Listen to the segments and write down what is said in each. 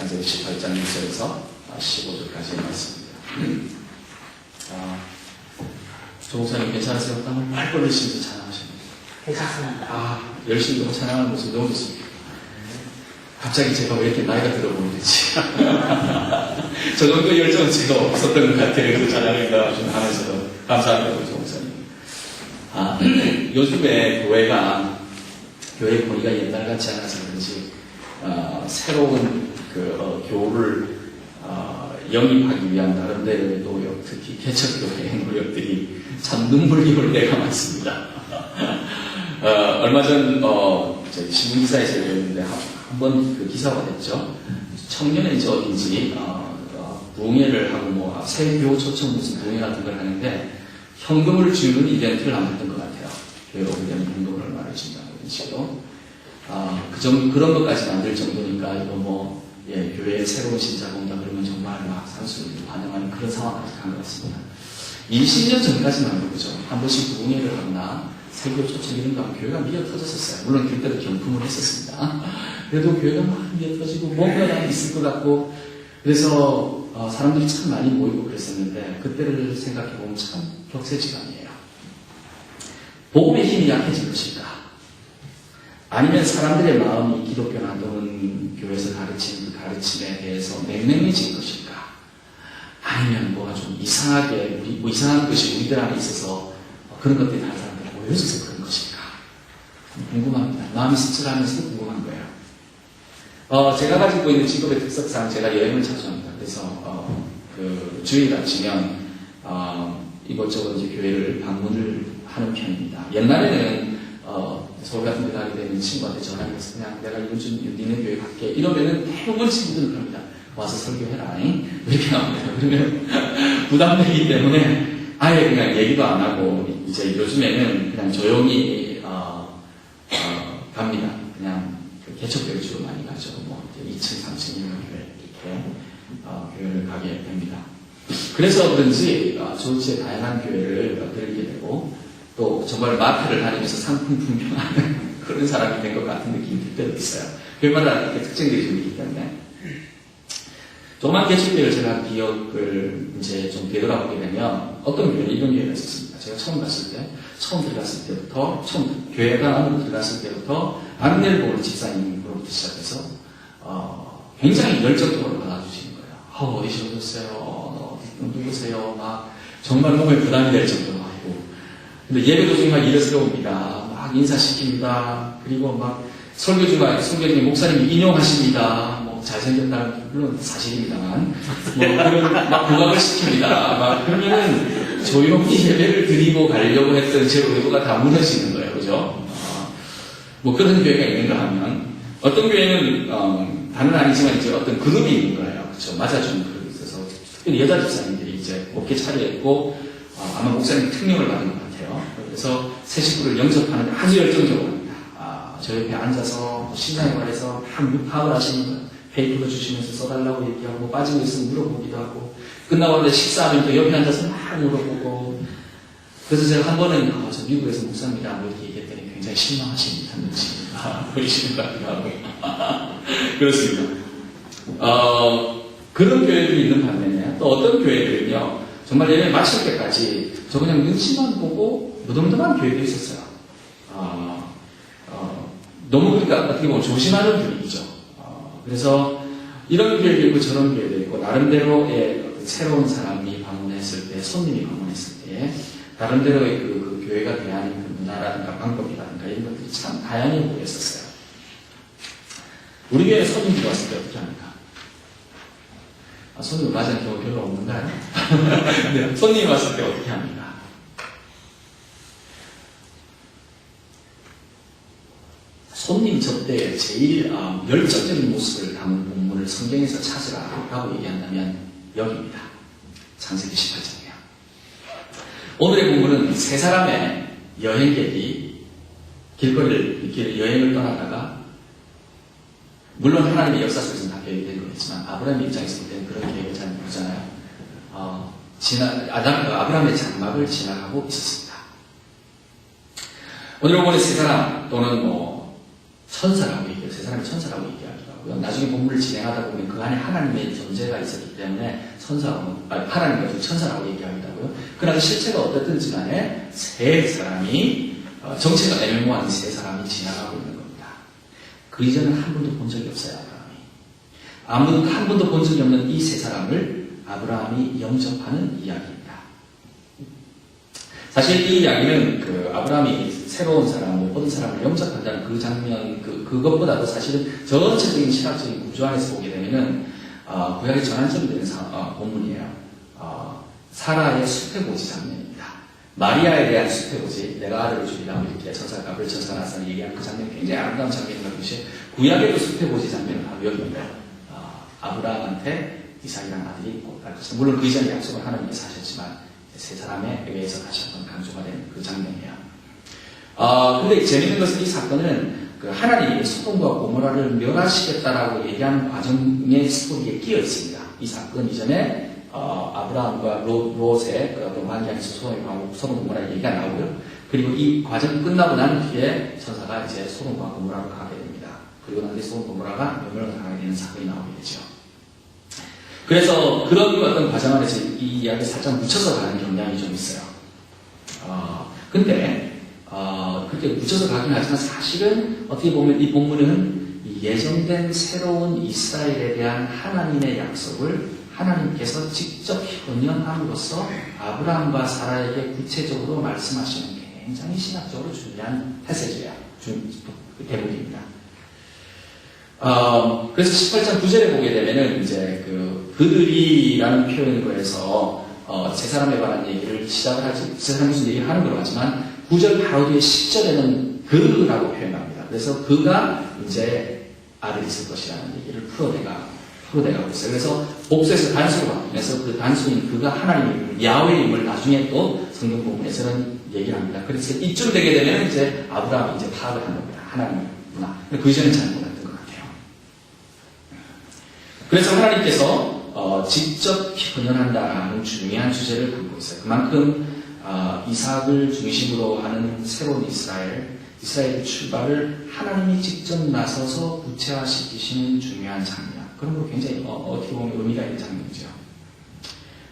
창세기 18장 1절에서 15절까지의 말씀입니다. 조목사님 괜찮으세요? 땀을 말 걸리시면서 찬양하십니다. 괜찮습니다. 열심히 너무 찬양하는 모습 너무 좋습니다. 갑자기 제가 왜 이렇게 나이가 들어 보이는지. 저 정도 열정은 제가 없었던 것 같아요. 그 찬양을 좀 하면서. 감사합니다, 우리 조목사님. 요즘에 교회 보니까 옛날 같지 않아서 그런지, 새로운 교우를 영입하기 위한 나름대로의 노력, 특히 개척교회의 노력들이 참 눈물겨울 때가 많습니다. 얼마 전 신문기사에서 읽었는데 한번 그 기사가 됐죠. 청년인지 어딘지 부흥회를 하고 새교 초청 무슨 부흥회 같은 걸 하는데 현금을 주는 이벤트를 안 했던 것 같아요. 교회로 오게 되면 현금을 얼마를 준다는 이런 식으로. 그런 것까지 만들 정도니까 이거 교회에 새로운 신자가 온다 그러면 정말 막 산수를 반영하는 그런 상황까지 간 것 같습니다. 20년 전까지만 해보죠. 한 번씩 부흥회를 하거나 새교 초청 이런 거 하면 교회가 미어 터졌었어요. 물론 그때도 경품을 했었습니다. 그래도 교회가 막 미어 터지고 뭔가 있을 것 같고 그래서 사람들이 참 많이 모이고 그랬었는데 그때를 생각해보면 참 격세지감이에요. 복음의 힘이 약해진 것일까? 아니면 사람들의 마음이 기독교나 또는 교회에서 가르치는 그 가르침에 대해서 냉랭해진 것일까? 아니면 뭐가 좀 이상하게, 이상한 것이 우리들 안에 있어서 그런 것들이 다른 사람들이 보여줘서 그런 것일까? 궁금합니다. 마음이 씁쓸하면서 궁금한 거예요. 제가 가지고 있는 직업의 특성상 제가 여행을 자주 합니다. 그래서, 주일이 닥치면, 이것저것 이제 교회를 방문을 하는 편입니다. 옛날에는, 서울 같은 데 가게 되는 친구한테 전화해서 그냥 내가 요즘 니네 교회 갈게. 이러면은 대부분 친구들은 그럽니다. 와서 설교해라. 이렇게 나옵니다. 그러면 부담되기 때문에 아예 그냥 얘기도 안 하고 이제 요즘에는 그냥 조용히, 갑니다. 그냥 개척교회 주로 많이 가죠. 2층, 3층 있는 교회 이렇게, 교회를 가게 됩니다. 그래서 그런지, 조지의 다양한 교회를 들게 되고, 또 정말 마트를 다니면서 상품 분명하는 그런 사람이 된 것 같은 느낌이 들 때도 있어요. 그마다 이렇게 특징들이 좀 있기 때문에. 조그만 개척교회를 제가 기억을 이제 좀 되돌아보게 되면 어떤 교회는 이런 교회가 있었습니다. 제가 처음 들어갔을 때부터, 교회가 안으로 들어갔을 때부터 안내를 보는 집사님으로부터 시작해서 굉장히 열정적으로 받아주시는 거예요. 어디서 오셨어요? 누구세요? 막 정말 몸에 부담이 될 정도로 하고 근데 예배 도중에 막 일어서옵니다. 막 인사시킵니다. 그리고 막 설교중에 목사님이 인용하십니다. 잘생겼다는, 물론 사실입니다만, 그런 막 부각을 시킵니다. 막 그러면은 조용히 예배를 드리고 가려고 했던 제 의도가 다 무너지는 거예요. 그죠? 그런 교회가 있는가 하면, 어떤 교회는, 다는 아니지만 이제 어떤 그룹이 있는 거예요. 그렇죠? 맞아주는 그룹이 있어서, 특별히 여자 집사님들이 이제 어깨 차려있고, 아마 목사님 특명을 받은 것 같아요. 그래서 새 식구를 영접하는 데 아주 열정적으로 합니다. 저 옆에 앉아서 신앙생활에서 파악을 하시는 거예요. 페이퍼도 주시면서 써달라고 얘기하고 빠진 거 있으면 물어보기도 하고 끝나고 나서 식사하면 또 옆에 앉아서 막 물어보고 그래서 제가 한 번은 저 미국에서 목사입니다 이렇게 얘기했더니 굉장히 실망하신 듯한 눈치가 보이시는 것 같기도 하고 그렇습니다. 그런 교회들이 있는 반면에 또 어떤 교회들은요 정말 예배 마칠 때까지 저 그냥 눈치만 보고 무덤덤한 교회도 있었어요. 너무 그러니까 어떻게 보면 조심하는 분위기죠. 그래서 이런 교회도 있고 저런 교회도 있고 나름대로의 새로운 사람이 방문했을 때 손님이 방문했을 때 나름대로의 그 교회가 대하는 그 문화라든가 방법이라든가 이런 것들이 참 다양해 보였었어요. 우리 교회에 손님 들어왔을 때 어떻게 합니까? 손님 맞이하는 경우 별로 없는가요? 네, 손님이 왔을 때 어떻게 합니까? 손님 접대에 제일 열정적인 모습을 담은 본문을 성경에서 찾으라고 얘기한다면 여기입니다. 창세기 18장이에요. 오늘의 본문은 세 사람의 여행객이 길거리를 여행을 떠나다가 물론 하나님의 역사 속에서는 다 계획이 된 거겠지만 아브라함의 입장에서 볼 때는 그런 계획을 잘 모르잖아요. 아브라함의 장막을 지나가고 있었습니다. 오늘 본문의 세 사람 또는 천사라고 얘기해요. 세 사람이 천사라고 얘기하기도 하고요. 나중에 본문을 진행하다 보면 그 안에 하나님의 존재가 있었기 때문에 하나님과 천사라고 얘기하기도 하고요. 그러나 실체가 어떻든지 간에 세 사람이 정체가 애매모호한 세 사람이 지나가고 있는 겁니다. 그 이전은 한 번도 본 적이 없어요. 아브라함이. 한 번도 본 적이 없는 이 세 사람을 아브라함이 영접하는 이야기입니다. 사실 이 이야기는 그 아브라함이 새로운 사람, 모든 사람을 영접한다는 그 장면, 그것보다도 사실은 전체적인 신학적인 구조 안에서 보게 되면은, 구약의 전환점이 되는 본문이에요. 사라의 수태고지 장면입니다. 마리아에 대한 수태고지, 내가 아들을 주리라, 이렇게 가브리엘 천사가 나서 얘기하는 그 장면이 굉장히 아름다운 장면인 것이, 구약에도 수태고지 장면은 바로 여기입니다. 아브라함한테 이삭이라는 아들이 있고, 물론 그 이전에 약속을 하나님께서 하셨지만, 세 사람에 의해서 다시 한번 강조가 된 그 장면이에요. 근데 재밌는 것은 이 사건은 그 하나님이 소돔과 고모라를 멸하시겠다라고 얘기하는 과정의 스토리에 끼어 있습니다. 이 사건 이전에 아브라함과 롯의 어떤 관계에서 소돔 고모라 얘기가 나오고요. 그리고 이 과정 끝나고 난 뒤에 천사가 이제 소돔과 고모라로 가게 됩니다. 그리고 난 뒤에 소돔 고모라가 멸망을 당하게 되는 사건이 나오게 되죠. 그래서 그런 어떤 과정 안에서 이 이야기를 살짝 묻혀서 가는 경향이 좀 있어요. 근데 그렇게 묻혀서 가긴 하지만 사실은 어떻게 보면 이 본문은 예정된 새로운 이스라엘에 대한 하나님의 약속을 하나님께서 직접 현현함으로써 아브라함과 사라에게 구체적으로 말씀하시는 굉장히 신학적으로 중요한 패시지예요. 대목입니다. 그래서 18장 9절에 보게 되면은 이제 그들이라는 표현으로 해서 세 사람에 관한 얘기를 시작을 하지, 세 사람이 무슨 얘기를 하는 걸 하지만 9절 바로 뒤에 10절에는 그라고 표현합니다. 그래서 그가 이제 아들이 있을 것이라는 얘기를 풀어내가고 있어요. 그래서 복수에서 단수로 바뀌면서 그 단수인 그가 하나님의 야훼임을 나중에 또 성경 본문에서는 얘기를 합니다. 그래서 이쯤 되게 되면 이제 아브라함이 이제 파악을 한 겁니다. 하나님이구나. 그 이전은 잘 몰랐던 것 같아요. 그래서 하나님께서 직접 현현한다라는 중요한 주제를 담고 있어요. 그만큼 이삭을 중심으로 하는 새로운 이스라엘의 출발을 하나님이 직접 나서서 구체화시키시는 중요한 장면. 그런 거 굉장히 어떻게 보면 의미가 있는 장면이죠.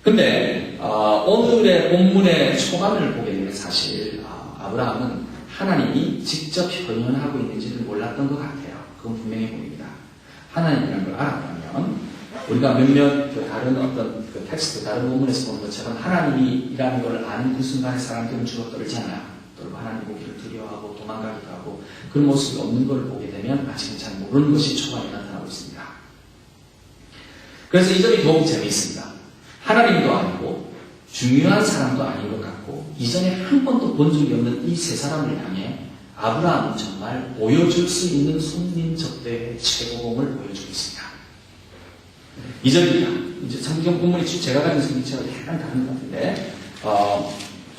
근데 오늘의 본문의 초반을 보게 되면 사실 아브라함은 하나님이 직접 현현하고 있는지를 몰랐던 것 같아요. 그건 분명히 보입니다. 하나님이라는 걸 알았다면 우리가 몇몇 다른 어떤 텍스트, 다른 본문에서 보는 것처럼 하나님이라는 걸 아는 그 순간에 사람들은 주로 떨지 않아요. 떨고 하나님 보기를 두려워하고 도망가기도 하고 그런 모습이 없는 걸 보게 되면 아직은 잘 모르는 것이 초반에 나타나고 있습니다. 그래서 이 점이 더욱 재미있습니다. 하나님도 아니고 중요한 사람도 아닌 것 같고 이전에 한 번도 본 적이 없는 이 세 사람을 향해 아브라함은 정말 보여줄 수 있는 손님 접대의 최고봉을 보여주고 있습니다. 2절입니다. 이제 성경 본문이 제가 가진 성경처럼 약간 다른 것 같은데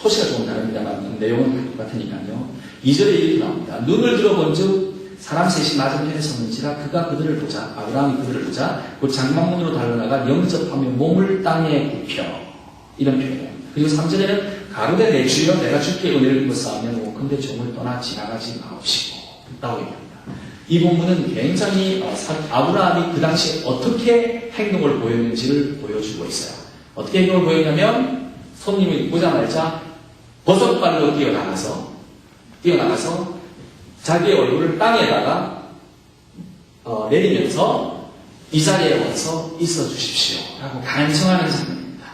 토시가 조금 다릅니다만 내용은 똑같으니까요. 2절에 이렇게 나옵니다. 눈을 들어본 즉 사람 셋이 맞은편에 섰는지라 그가 그들을 보자 아브라함이 그들을 보자 곧 장막문으로 달려나가 영접하며 몸을 땅에 굽혀 이런 표현이에요. 그리고 3절에는 가로되 내 주여 내가 주께 은혜를 입었사오면 근데 종을 떠나 지나가지 마옵시고 라고 얘기합니다. 이 본문은 굉장히 아브라함이 그 당시에 어떻게 행동을 보였는지를 보여주고 있어요. 어떻게 행동을 보였냐면 손님이 보자마자 버섯발로 뛰어나가서 자기의 얼굴을 땅에다가 내리면서 이 자리에 와서 있어 주십시오 라고 간청하는 장면입니다.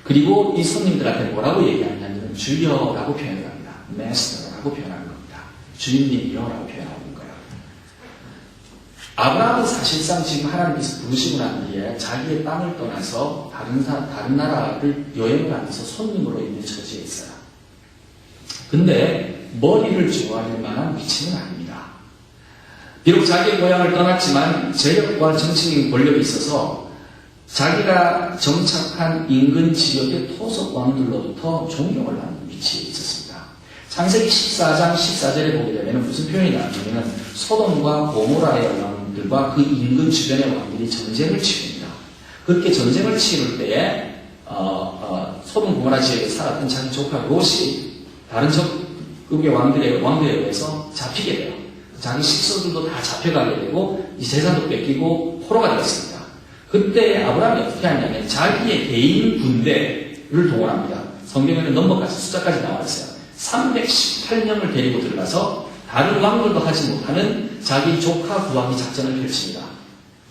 그리고 이 손님들한테 뭐라고 얘기하냐면 주여라고 표현을 합니다. Master라고 표현하는 겁니다. 주인님이요 라고 표현하는 거예요. 아브라함은 사실상 지금 하나님께서 부르시고 난 뒤에 자기의 땅을 떠나서 다른 나라를 여행을 하면서 손님으로 있는 처지에 있어요. 근데 머리를 좋아할 만한 위치는 아닙니다. 비록 자기의 고향을 떠났지만 재력과 정치적인 권력이 있어서 자기가 정착한 인근 지역의 토속 왕들로부터 존경을 받는 위치에 있었습니다. 창세기 14장 14절에 보게 되면 무슨 표현이 나오냐면 소돔과 고모라의 왕들과 그 인근 주변의 왕들이 전쟁을 치릅니다. 그렇게 전쟁을 치를 때에 소돔 고모라 지역에 살았던 자기 조카 롯이 다른 적국의 왕들에 의해서 잡히게 돼요. 자기 식소들도 다 잡혀가게 되고 이 재산도 뺏기고 포로가 되었습니다. 그때 아브라함이 어떻게 하냐면 자기의 개인 군대를 동원합니다. 성경에는 넘버까지 숫자까지 나와 있어요. 318명을 데리고 들어가서 다른 왕들도 하지 못하는 자기 조카 구하기 작전을 펼칩니다.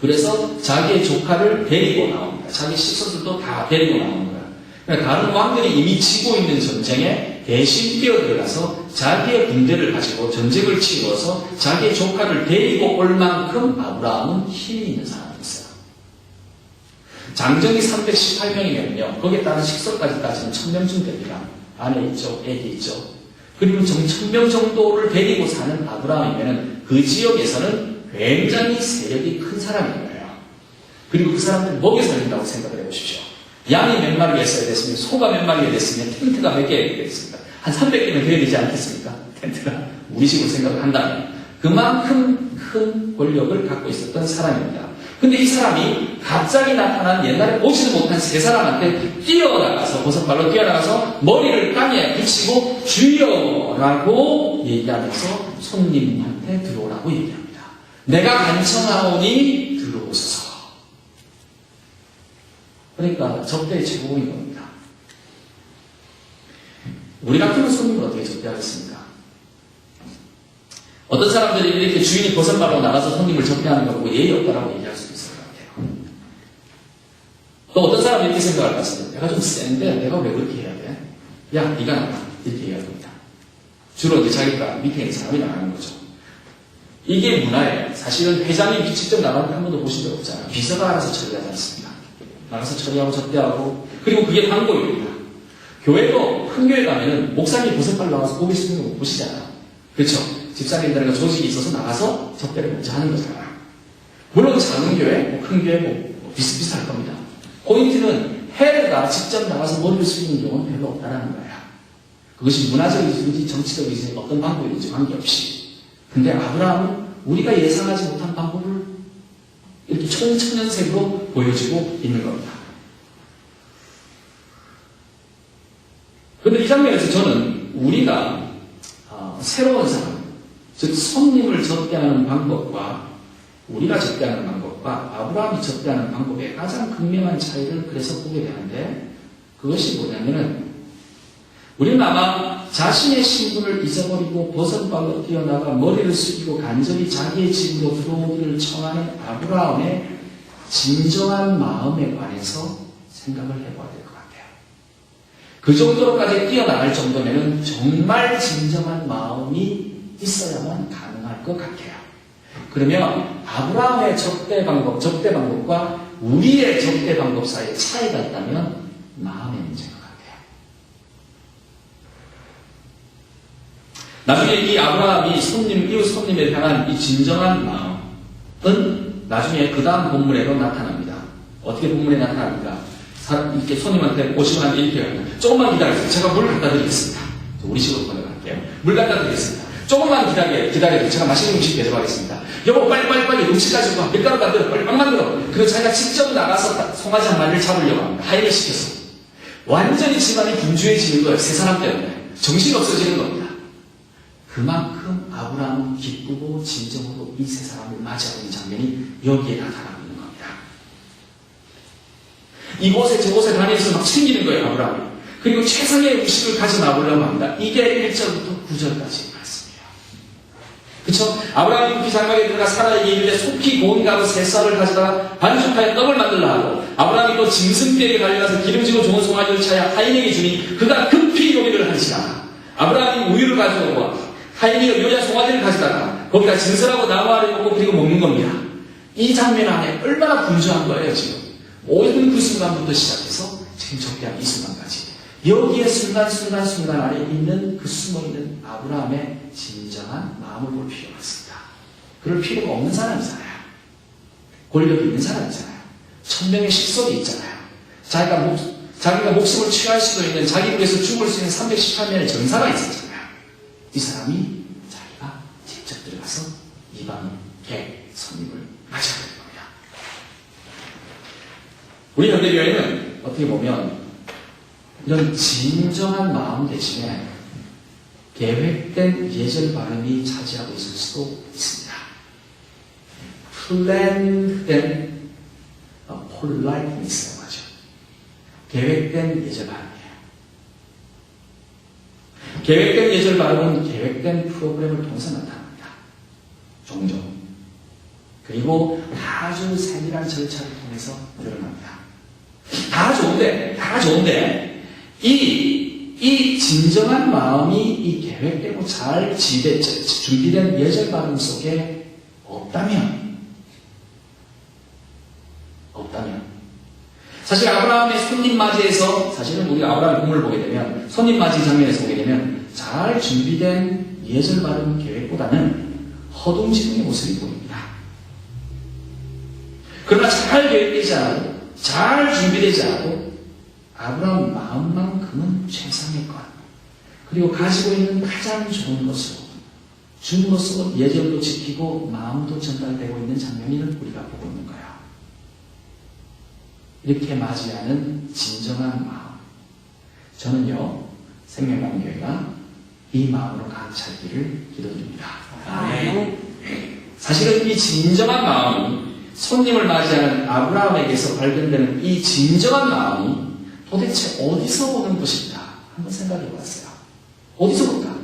그래서 자기의 조카를 데리고 나옵니다. 자기 식소들도 다 데리고 나오는 거예요. 그러니까 다른 왕들이 이미 치고 있는 전쟁에 대신 뛰어들어가서 자기의 군대를 가지고 전쟁을 치러서 자기의 조카를 데리고 올 만큼 아브라함은 힘이 있는 사람이었어요. 장정이 318명이면요. 거기에 따른 식소까지 따지면 1000명쯤 됩니다. 아내 있죠. 애기 있죠. 그리고 1000명 정도를 데리고 사는 아브라함이면 그 지역에서는 굉장히 세력이 큰 사람인 거예요. 그리고 그 사람들 먹여 살린다고 생각을 해보십시오. 양이 몇 마리가 있어야 됐으면 소가 몇 마리가 됐으면 텐트가 몇 개가 됐습니까? 한 300개는 돼야 되지 않겠습니까? 텐트가 우리식으로 생각을 한다면 그만큼 큰 권력을 갖고 있었던 사람입니다. 근데 이 사람이 갑자기 나타난 옛날에 보지도 못한 세 사람한테 뛰어나가서 버선발로 뛰어나가서 머리를 땅에 붙이고 주여라고 얘기하면서 손님한테 들어오라고 얘기합니다. 내가 간청하오니 들어오소서. 그러니까 접대의 제국인 겁니다. 우리 같은 손님을 어떻게 접대하겠습니까? 어떤 사람들이 이렇게 주인이 버선발로 나가서 손님을 접대하는 거 보고 예의 없다라고 얘기할 수도 있을 것 같아요. 또 어떤 사람이 이렇게 생각할 것 같습니다. 내가 좀 센데 내가 왜 그렇게 해야 돼? 야, 네가 나가. 이렇게 얘기할 겁니다. 주로 이제 자기가 밑에 있는 사람이 나가는 거죠. 이게 문화예요. 사실은 회장이 직접 나가는 거 한 번도 보신 적 없잖아요. 비서가 알아서 처리하지 않습니다. 나가서 처리하고 접대하고 그리고 그게 단골입니다. 교회도 큰 교회 가면은 목사님이 버선발 나와서 고개 숙이는 거 못 보시잖아요. 그렇죠? 집사님들과 조직이 있어서 나가서 접대를 먼저 하는 거잖아요. 물론 작은 교회, 큰 교회 비슷비슷할 겁니다. 포인트는 헤르가 직접 나가서 머리를 숙이는 경우는 별로 없다는 거예요. 그것이 문화적이든지 정치적이든지 어떤 방법이든지 관계없이. 근데 아브라함은 우리가 예상하지 못한 방법을 이렇게 총천연색으로 보여주고 있는 겁니다. 그런데 이 장면에서 저는 우리가 새로운 사람, 즉 손님을 접대하는 방법과 우리가 접대하는 방법과 아브라함이 접대하는 방법의 가장 극명한 차이를 그래서 보게 되는데 그것이 뭐냐면은 우리는 아마 자신의 신분을 잊어버리고 버선발로 뛰어나가 머리를 숙이고 간절히 자기의 집으로 들어오기를 청하는 아브라함의 진정한 마음에 관해서 생각을 해봐야 될 것 같아요. 그 정도로까지 뛰어나갈 정도면 정말 진정한 마음이 있어야만 가능할 것 같아요. 그러면 아브라함의 접대 방법과 우리의 접대 방법 사이에 차이가 있다면 마음의 문제인 것 같아요. 나중에 이 아브라함이 이웃 손님에 향한 이 진정한 마음은 나중에 그 다음 본문에도 나타납니다. 어떻게 본문에 나타납니까? 이렇게 손님한테 오시면 이렇게 합니다. 조금만 기다리세요. 제가 물 갖다 드리겠습니다. 우리 식으로 번역할게요. 물 갖다 드리겠습니다. 조금만 기다려도 제가 맛있는 음식 대접하겠습니다. 여보 빨리 음식 가지고 와. 밀가루 만들어. 빨리 빵 만들어. 그리고 자기가 직접 나가서 송아지 한 마리를 잡으려고 합니다. 하인을 시켜서. 완전히 집안이 분주해지는 거예요. 세 사람 때문에. 정신이 없어지는 겁니다. 그만큼 아브라함은 기쁘고 진정으로 이 세 사람을 맞이하고 있는 장면이 여기에 나타나고 있는 겁니다. 이곳에 저곳에 다니면서 막 챙기는 거예요. 아브라함이. 그리고 최상의 음식을 가져나오려고 합니다. 이게 1절부터 9절까지 그쵸? 아브라함이 급히 장막에 들어가 사라에게 이르되 속히 고운 가루 세 쌀을 가져다가 반죽하여 떡을 만들라 하고 아브라함이 또 짐승떼에 달려가서 기름지고 좋은 송아지를 차야 하인에게 주니 그가 급히 요리를 하시라. 아브라함이 우유를 가져오고 하인이 요리한 송아지를 가져다가 거기다 진설하고 나무알을 먹고 그리고 먹는 겁니다. 이 장면 안에 얼마나 분주한 거예요 지금. 모든 그 순간부터 시작해서 지금 적대한 이 순간까지. 여기에 순간 안에 있는 그 숨어있는 아브라함의 진정한 마음을 볼 필요가 있습니다. 그럴 필요가 없는 사람이잖아요. 권력이 있는 사람이잖아요. 1000명의 식솔이 있잖아요. 자기가 목숨을 취할 수도 있는 자기 위해서 죽을 수 있는 318명의 전사가 있었잖아요. 이 사람이 자기가 직접 들어가서 이방계 손님을 맞이하는 겁니다. 우리 현대교회는 어떻게 보면 이런 진정한 마음 대신에 계획된 예절 발음이 차지하고 있을 수도 있습니다. planned된 politeness라고 하죠. 계획된 예절 발음이에요. 계획된 예절 발음은 계획된 프로그램을 통해서 나타납니다. 종종. 그리고 아주 세밀한 절차를 통해서 드러납니다. 다 좋은데, 이 진정한 마음이 이 계획되고 잘 준비된 예절 발음 속에 없다면, 사실 아브라함의 손님 맞이에서, 사실은 우리가 아브라함의 꿈을 보게 되면, 손님 맞이 장면에서 보게 되면, 잘 준비된 예절 발음 계획보다는 허둥지둥의 모습이 보입니다. 그러나 잘 계획되지 않고, 잘 준비되지 않고, 아브라함 마음만큼은 최상의 것, 그리고 가지고 있는 가장 좋은 것으로, 줌으로써 예절도 지키고 마음도 전달되고 있는 장면을 우리가 보고 있는 거예요. 이렇게 맞이하는 진정한 마음. 저는요, 생명강교회가 이 마음으로 가득차기를 기도드립니다. 사실은 이 진정한 마음이 손님을 맞이하는 아브라함에게서 발견되는 이 진정한 마음이 도대체 어디서 오는 것일까? 한번 생각해 보았어요. 어디서 올까?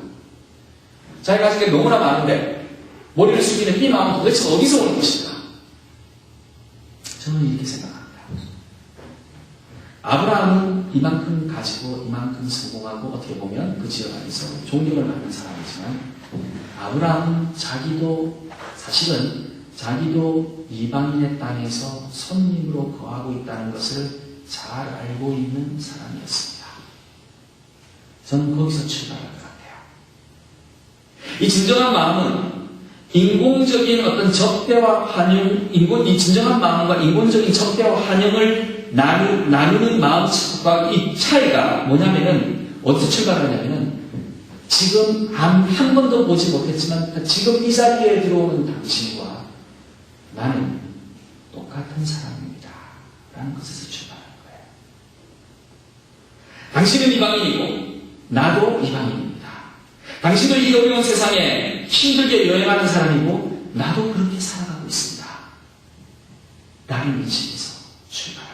자기가 가진 게 너무나 많은데 머리를 숙이는 이 마음은 도대체 어디서 오는 것일까? 저는 이렇게 생각합니다. 아브라함은 이만큼 가지고 이만큼 성공하고 어떻게 보면 그 지역 안에서 존경을 받는 사람이지만 아브라함은 자기도 이방인의 땅에서 손님으로 거하고 있다는 것을 잘 알고 있는 사람이었습니다. 저는 거기서 출발할 것 같아요. 이 진정한 마음은 인공적인 어떤 접대와 환영, 이 진정한 마음과 인공적인 접대와 환영을 나누는 마음과 이 차이가 뭐냐면은, 어디서 출발하냐면은, 지금 한 번도 보지 못했지만, 지금 이 자리에 들어오는 당신과 나는 똑같은 사람입니다. 라는 것에서 출발하는 거예요. 당신은 이방인이고, 나도 이방인입니다. 당신도 이 어려운 세상에 힘들게 여행하는 사람이고, 나도 그렇게 살아가고 있습니다. 라는 인식에서 출발합니다.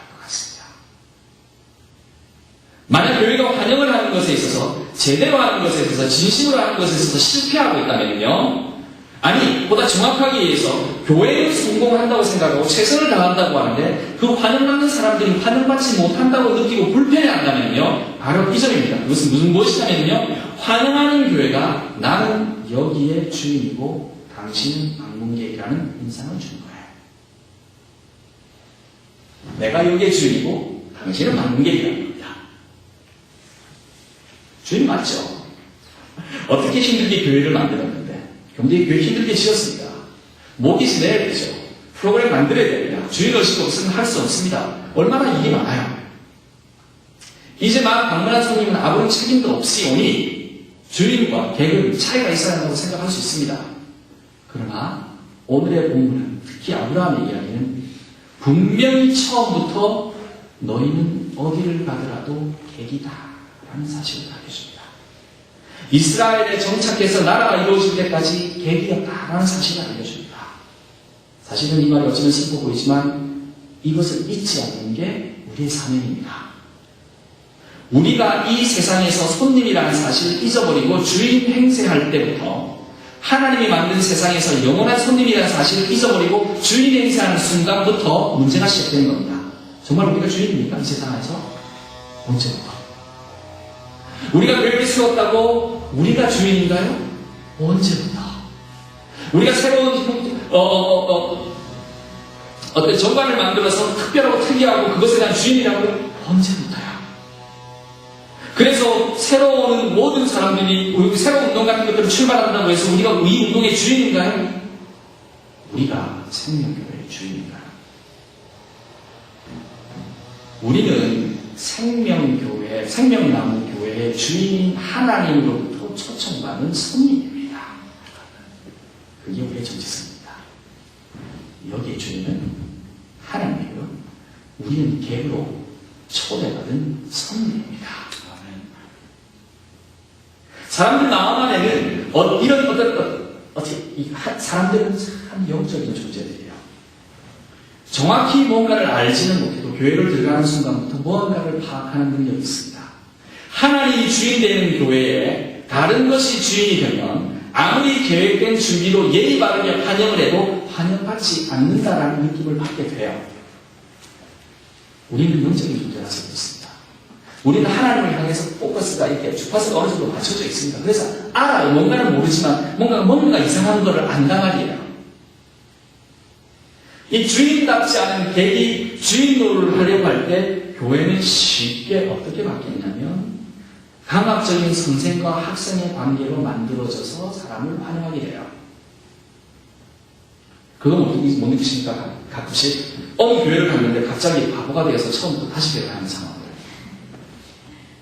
만약 교회가 환영을 하는 것에 있어서, 제대로 하는 것에 있어서, 진심으로 하는 것에 있어서 실패하고 있다면요, 아니, 보다 정확하게 얘기해서 교회는 성공한다고 생각하고 최선을 다한다고 하는데 그 환영받는 사람들이 환영받지 못한다고 느끼고 불편해한다면요, 바로 이 점입니다. 그것은 무엇이냐면요, 환영하는 교회가 나는 여기에 주인이고 당신은 방문객이라는 인상을 주는 거예요. 내가 여기에 주인이고 당신은 방문객이라는 겁니다. 주인 맞죠? 어떻게 힘들게 교회를 만들었는데, 경제의 교회 힘들게 지었습니다. 목이 내야 되죠. 프로그램 만들어야 됩니다. 주인 의식 없으면 할 수 없습니다. 얼마나 일이 많아요. 이제 막 방문한 손님은 아무런 책임도 없이 오니 주인과 객은 차이가 있어야 한다고 생각할 수 있습니다. 그러나 오늘의 본문은, 특히 아브라함의 이야기는 분명히 처음부터 너희는 어디를 가더라도 객이다 라는 사실을 알려줍니다. 이스라엘에 정착해서 나라가 이루어질 때까지 객이었다라는 사실을 알려줍니다. 사실은 이 말이 어쩌면 슬퍼 보이지만 이것을 잊지 않는 게 우리의 사명입니다. 우리가 이 세상에서 손님이라는 사실을 잊어버리고 주인 행세할 때부터, 하나님이 만든 세상에서 영원한 손님이라는 사실을 잊어버리고 주인 행세하는 순간부터 문제가 시작되는 겁니다. 정말 우리가 주인입니까? 이 세상에서? 언제부터? 우리가 교회를 세웠다고 우리가 주인인가요? 언제부터? 우리가 새로운 어떤 정관을 만들어서 특별하고 특이하고 그것에 대한 주인이라고 언제부터요? 그래서 새로운 모든 사람들이 새로운 운동 같은 것들을 출발한다고 해서 우리가 이 운동의 주인인가요? 우리가 생명교회의 주인인가요? 우리는 생명이 남은 교회의 주인인 하나님으로부터 초청받은 손님입니다. 그게 우리의 정체성입니다. 여기의 주인은 하나님이고요, 우리는 객으로 초대받은 손님입니다. 사람들 마음 안에 안에는 이런 어떻게 사람들은 참 영적인 존재들이에요. 정확히 뭔가를 알지는 못해도 교회를 들어가는 순간부터 무언가를 파악하는 능력이 있습니다. 하나님이 주인 되는 교회에 다른 것이 주인이 되면 아무리 계획된 준비로 예의 바르게 환영을 해도 환영받지 않는다라는 느낌을 받게 돼요. 우리는 영적인 존재라서 그렇습니다. 우리는 하나님을 향해서 포커스가 이렇게 주파수가 어느 정도 맞춰져 있습니다. 그래서 알아요. 뭔가는 모르지만 뭔가 이상한 거를 안단 말이에요. 이 주인답지 않은 객이 주인 노릇을 하려고 할 때 교회는 쉽게 어떻게 바뀌냐면 강압적인 선생과 학생의 관계로 만들어져서 사람을 환영하게 돼요. 그건 못 느끼십니까? 가끔씩 어느 교회를 갔는데 갑자기 바보가 되어서 처음부터 다시 교회를 하는 상황들.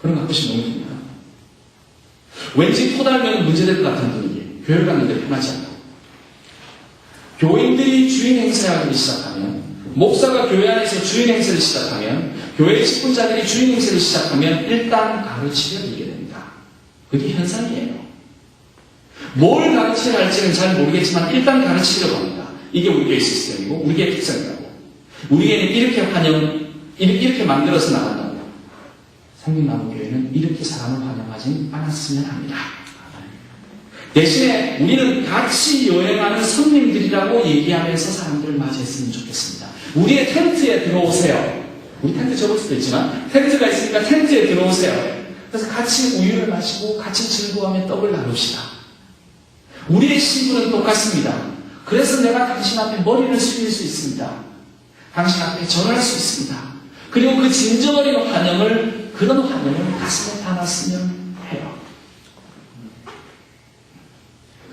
그런 거 가끔씩 너무 듭니다. 왠지 토달면 문제될 것 같은 분위기. 교회를 갔는데 편하지 않고. 교인들이 주인 행세를 하기 시작하면, 목사가 교회 안에서 주인 행세를 시작하면, 교회 직분자들이 주인 행세를 시작하면 일단 가르치려 들게 됩니다. 그게 현상이에요. 뭘 가르쳐야 할지는 잘 모르겠지만 일단 가르치려고 합니다. 이게 우리 교회의 시스템이고 우리 교회의 특성이라고. 우리 교회는 이렇게 만들어서 나간다고. 생명나무교회는 이렇게 사람을 환영하지 않았으면 합니다. 대신에 우리는 같이 여행하는 성님들이라고 얘기하면서 사람들을 맞이했으면 좋겠습니다. 우리의 텐트에 들어오세요. 우리 텐트 접을 수도 있지만 텐트가 있으니까 텐트에 들어오세요. 그래서 같이 우유를 마시고 같이 즐거워하며 떡을 나눕시다. 우리의 신분은 똑같습니다. 그래서 내가 당신 앞에 머리를 숙일 수 있습니다. 당신 앞에 전할 수 있습니다. 그리고 그 진정어린 환영을, 그런 환영을 가슴에 담았으면 해요.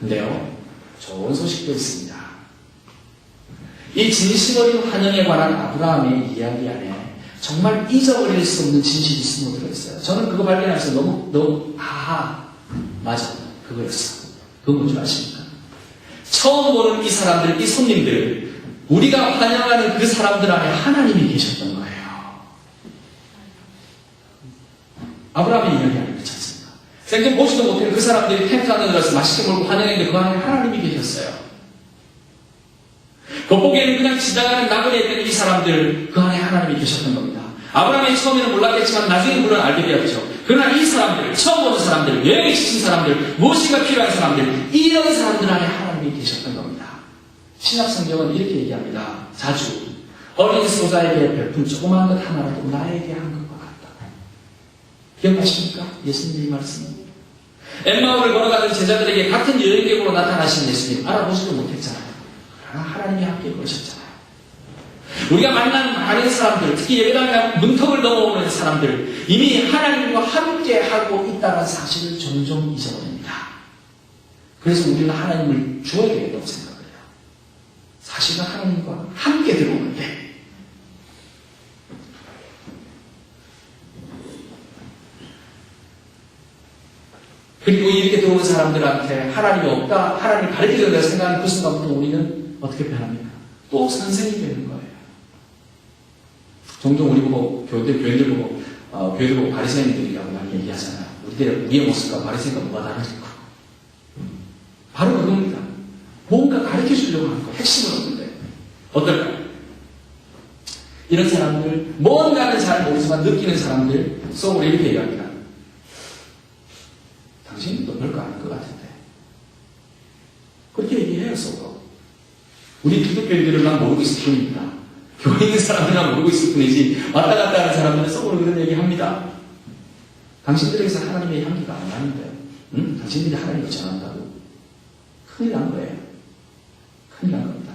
근데요, 좋은 소식도 있습니다. 이 진심 어린 환영에 관한 아브라함의 이야기 안에 정말 잊어버릴 수 없는 진실이 숨어 들어있어요. 저는 그거 발견해서 너무 맞아, 그거였어. 그거 뭔지 아십니까? 처음 보는 이 사람들, 이 손님들, 우리가 환영하는 그 사람들 안에 하나님이 계셨던 거예요. 아브라함의 이야기 안에 그렇지 않습니까? 생전 보지도 못한 그 사람들이 텐트 안에 들어서 맛있게 먹고 환영했는데 그 안에 하나님이 계셨어요. 겉보기에는 그냥 지나가는 나그네였던 이 사람들, 그 안에 하나님이 계셨던 겁니다. 아브라함이 처음에는 몰랐겠지만 나중에 물론 알게 되었죠. 그러나 이 사람들, 처음 보는 사람들, 여행에 지친 사람들, 무엇인가 필요한 사람들, 이런 사람들 안에 하나님이 계셨던 겁니다. 신약 성경은 이렇게 얘기합니다. 자주 어린 소자에게 베푼 조그마한 것 하나라도 나에게 한 것과 같다. 기억하십니까? 예수님의 말씀은. 엠마오를 걸어가는 제자들에게 같은 여행객으로 나타나신 예수님 알아보지도 못했잖아요. 그러나 하나님이 함께 그러셨잖아요. 우리가 만난 많은 사람들, 특히 예배당에 문턱을 넘어오는 사람들, 이미 하나님과 함께 하고 있다는 사실을 종종 잊어버립니다. 그래서 우리는 하나님을 주어야 되겠다고 생각을 해요. 사실은 하나님과 함께 들어오는데, 그리고 이렇게 들어오는 사람들한테 하나님이 없다, 하나님을 가르치려고 생각하는 그 순간부터 우리는 어떻게 변합니까? 또 선생이 되는 거예요. 종종 우리 보고, 교인들 보고, 교회들 보고 바리새인들이라고 많이 얘기하잖아요. 우리의 모습과 바리새인과 뭐가 다를까? 바로 그겁니다. 뭔가 가르쳐 주려고 하는 거, 핵심은 없는데. 어떨까요? 이런 사람들, 뭔가는 잘 모르지만 느끼는 사람들 속으로 이렇게 얘기합니다. 당신도 별거 아닐 것 같은데. 그렇게 얘기해요, 속으로. 우리 기독교인들은 난 모르고 있을 뿐입니다. 교회 있는 사람들은 모르고 있을 뿐이지 왔다 갔다 하는 사람들은 속으로 그런 얘기합니다. 당신들에게서 하나님의 향기가 안 나는데 당신들이 하나님을 전한다고? 큰일 난 거예요. 큰일 난 겁니다.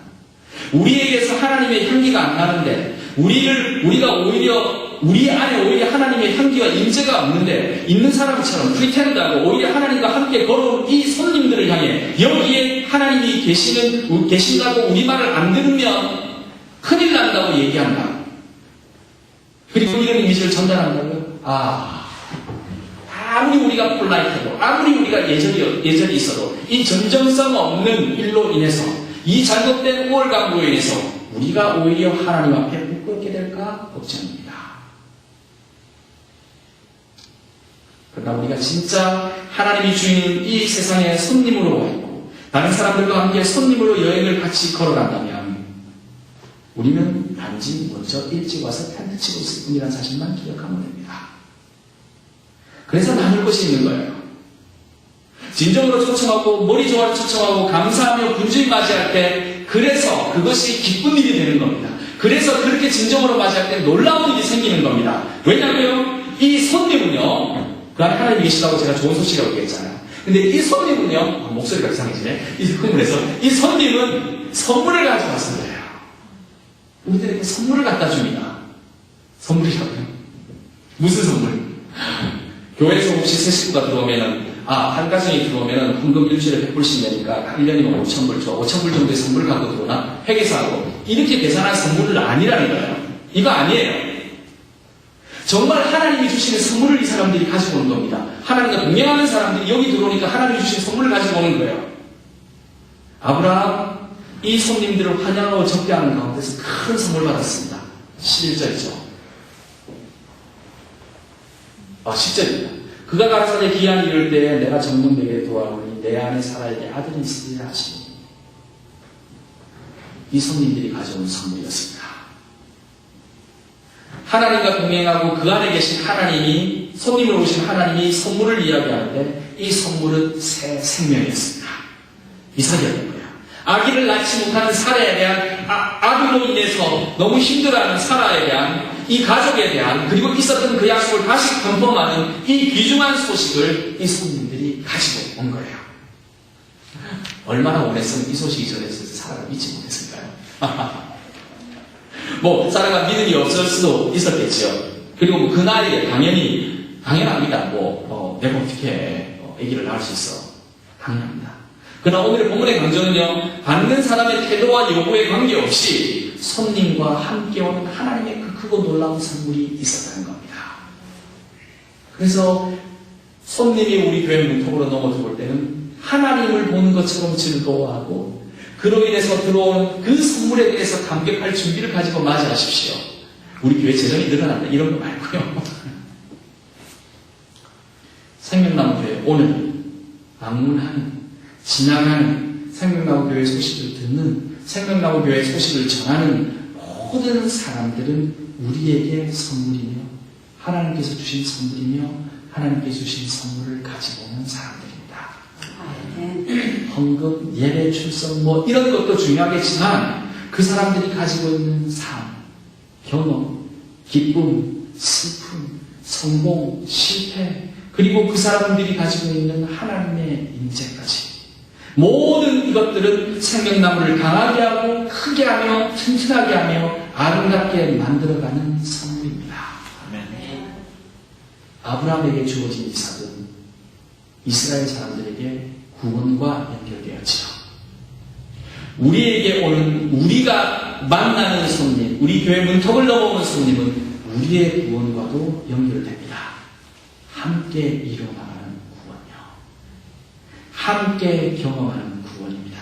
우리에게서 하나님의 향기가 안 나는데 우리가 오히려 우리 안에 오히려 하나님의 향기와 임재가 없는데 있는 사람처럼 프리텐드하고 오히려 하나님과 함께 걸어온 이 손님들을 향해 여기에 하나님이 계신다고 우리 말을 안 들으면 큰일 난다고 얘기한다. 그리고 이런 이미지를 전달한다고요? 아무리 우리가 폴라이트해도 아무리 우리가 예절이 있어도 이 전정성 없는 일로 인해서 이 잘못된 우월감으로 인해서 우리가 오히려 하나님 앞에 부끄럽게 될까 걱정입니다. 그러나 그러나 우리가 진짜 하나님이 주인 이 세상에 손님으로 와 있고 다른 사람들과 함께 손님으로 여행을 같이 걸어간다면 우리는 단지 먼저 일찍 와서 텐트 치고 있을 뿐이라는 사실만 기억하면 됩니다. 그래서 나눌 것이 있는 거예요. 진정으로 초청하고 머리 좋아로 초청하고 감사하며 분주히 맞이할 때 그래서 그것이 기쁜 일이 되는 겁니다. 그래서 그렇게 진정으로 맞이할 때 놀라운 일이 생기는 겁니다. 왜냐하면 이 손님은요, 그 안에 하나님이 계시다고 제가 좋은 소식이라고 얘기했잖아요. 근데 이 손님은요, 목소리가 이상해지네. 이 흥분해서 이 손님은 선물을 가져왔을 거예요. 우리들에게 선물을 갖다 줍니다. 선물이라고요? 무슨 선물? 교회에서 혹시 새 식구가 들어오면은 한 가정이 들어오면은 헌금 일주일에 100불씩 내니까 1년이면 5,000불 줘. 5,000불 정도의 선물을 갖고 들어오나? 회계사하고. 이렇게 계산한 선물은 아니라는 거예요. 이거 아니에요. 정말 하나님이 주시는 선물을 이 사람들이 가지고 오는 겁니다. 하나님과 동행하는 사람들이 여기 들어오니까 하나님이 주신 선물을 가지고 오는 거예요. 아브라함, 이 손님들을 환영하고 접대하는 가운데서 큰 선물 받았습니다. 11절이죠. 10절입니다. 그가 가라사대 기한이 이를 때에 내가 정동되게 도와오니 내 안에 사라에게 아들이 있으리라 하시니 이 손님들이 가져온 선물이었습니다. 하나님과 동행하고 그 안에 계신 하나님이 손님으로 오신 하나님이 선물을 이야기하는데 이 선물은 새 생명이었습니다. 이삭이었던 거예요. 아기를 낳지 못하는 사라에 대한 아들로 인해서 너무 힘들어하는 사라에 대한 이 가족에 대한 그리고 있었던 그 약속을 다시 컨펌하는 이 귀중한 소식을 이 손님들이 가지고 온 거예요. 얼마나 원했으면 이 소식이 전해져서 사라가 믿지 못했을까요? 사라가 믿음이 없을 수도 있었겠죠. 그리고 그 나이에 당연합니다. 내가 어떻게 아기를 낳을 수 있어? 당연합니다. 그러나 오늘의 본문의 강조는요, 받는 사람의 태도와 요구에 관계없이 손님과 함께 오는 하나님의 그 크고 놀라운 선물이 있었다는 겁니다. 그래서 손님이 우리 교회 문턱으로 넘어 들어올 때는 하나님을 보는 것처럼 즐거워하고 그로 인해서 들어오는 그 선물에 대해서 감격할 준비를 가지고 맞이하십시오. 우리 교회 재정이 늘어난다 이런 거 말고요. 생명나무교회 오늘 방문하는 지나가는 생명나무교회 소식을 듣는 생명나무교회 소식을 전하는 모든 사람들은 우리에게 선물이며 하나님께서 주신 선물이며 하나님께서 주신 선물을 가지고 오는 사람들입니다. 헌금, 예배, 출석 이런 것도 중요하겠지만 그 사람들이 가지고 있는 삶, 경험, 기쁨, 슬픔, 성공, 실패 그리고 그 사람들이 가지고 있는 하나님의 임재까지 모든 이것들은 생명나무를 강하게 하고 크게 하며 튼튼하게 하며 아름답게 만들어가는 선물입니다. 아멘. 아브라함에게 주어진 이삭은 이스라엘 사람들에게 구원과 연결되었지요. 우리에게 오는 우리가 만나는 손님, 우리 교회 문턱을 넘어오는 손님은 우리의 구원과도 연결됩니다. 함께 이뤄나가는 구원이요. 함께 경험하는 구원입니다.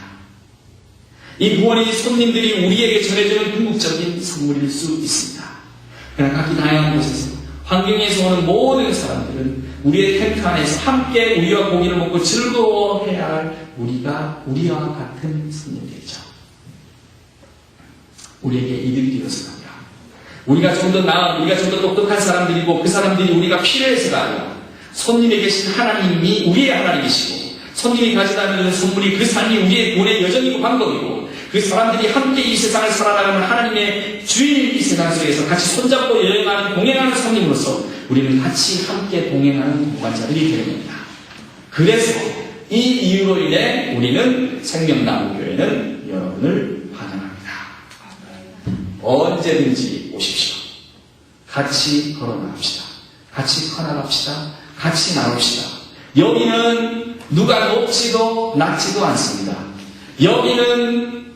이 구원이 손님들이 우리에게 전해주는 궁극적인 선물일 수 있습니다. 그러나 각기 다양한 곳에서 환경에서 오는 모든 사람들은 우리의 텐트 안에서 함께 우리와 고기를 먹고 즐거워해야 할 우리와 같은 손님들이죠. 우리에게 이득이 되어서가 아니라 우리가 좀 더 나은, 우리가 좀 더 똑똑한 사람들이고 그 사람들이 우리가 필요해서가 아니라 손님에 계신 하나님이 우리의 하나님이시고 손님이 가져다주는 선물이 그 삶이 우리의 구원의 여정이고 방법이고 그 사람들이 함께 이 세상을 살아나가는 하나님의 주인 이 세상 속에서 같이 손잡고 여행하는 동행하는 손님으로서 우리는 같이 함께 동행하는 동반자들이 되는 겁니다. 그래서 이 이유로 인해 우리는 생명나무교회는 여러분을 환영합니다. 언제든지 오십시오. 같이 걸어나갑시다. 같이 커나갑시다. 같이 나눕시다. 여기는 누가 높지도 낮지도 않습니다. 여기는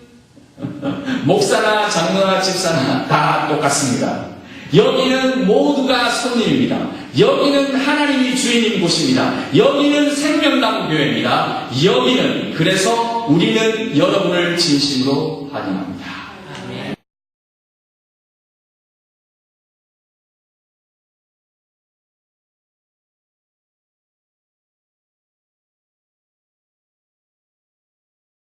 목사나 장로나 집사나 다 똑같습니다. 여기는 모두가 손님입니다. 여기는 하나님이 주인인 곳입니다. 여기는 생명나무 교회입니다. 여기는 그래서 우리는 여러분을 진심으로 환영합니다.